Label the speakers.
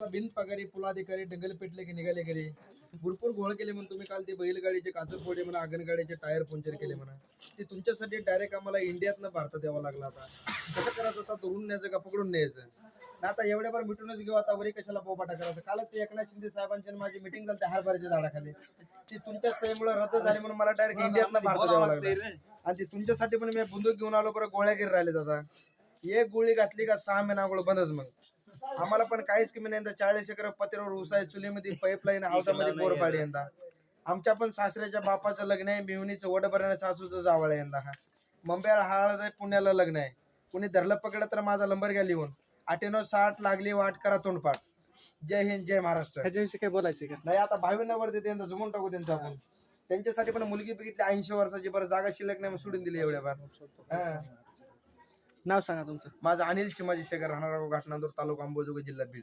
Speaker 1: बिनपगारी पुलाधिकारी डंगल पेटले की निघाले गेले. भरपूर घोळ केले म्हणून तुम्ही काल ते बैलगाडीचे काच फोडले म्हणा, आगनगाडीचे टायर पंक्चर केले म्हणा. ते तुमच्यासाठी डायरेक्ट आम्हाला इंडियातनं भारतात यावं लागला. आता कसं करायचं होता, धरून न्यायचं का पकडून न्यायचं. आता एवढ्या बार मिटूनच घेऊ, आता वरी कशाला पोपाटा करायचं. कालच ते एकनाथ शिंदे साहेबांची माझी मिटिंग झाली त्या हरभऱ्याच्या झाडाखाली. ती तुमच्या सहीमुळे रद्द झाली म्हणून मला डायरेक्ट इंडियातनं भारतात यावं लागलं. आणि ते तुमच्यासाठी पण मी बंदूक घेऊन आलो, बरं गोळ्या गिर राहिले दादा. एक गोळी घातली का 6 महिना गोळ बंदच. मग आम्हाला पण काहीच कमी नाही. 40 एकर पत्र्यावर ऊस आहे, चुलीमध्ये पाईपलाईन, हौदामध्ये बोर पाडी. यंदा आमच्या पण सासऱ्याच्या बापाचं लग्न आहे, मिहुनीचं वडभरण सासूचं जावळ आहे. यंदा हा मुंबईला हळद आहे, पुण्याला लग्न आहे. कुणी धरलं पकडलं तर माझा नंबर घ्या लिहून. 9860 लागली वाट करा तोंडपाठ. जय हिंद, जय महाराष्ट्र.
Speaker 2: ह्याच्याविषयी काय बोलायचे का?
Speaker 1: नाही आता 22 नंबर देते, जुमून टाकू त्यांचं आपण. त्यांच्यासाठी पण मुलगी बघितली 80 वर्षाची, बरं जागा शिल्लक नाही सोडून दिली एवढ्या बार.
Speaker 2: नाव सांगा तुमचं.
Speaker 1: माझं अनिल चिमाजी शेखर, राहणार घाटनांदूर, तालुका अंबाजोगाई, जिल्हा बीड.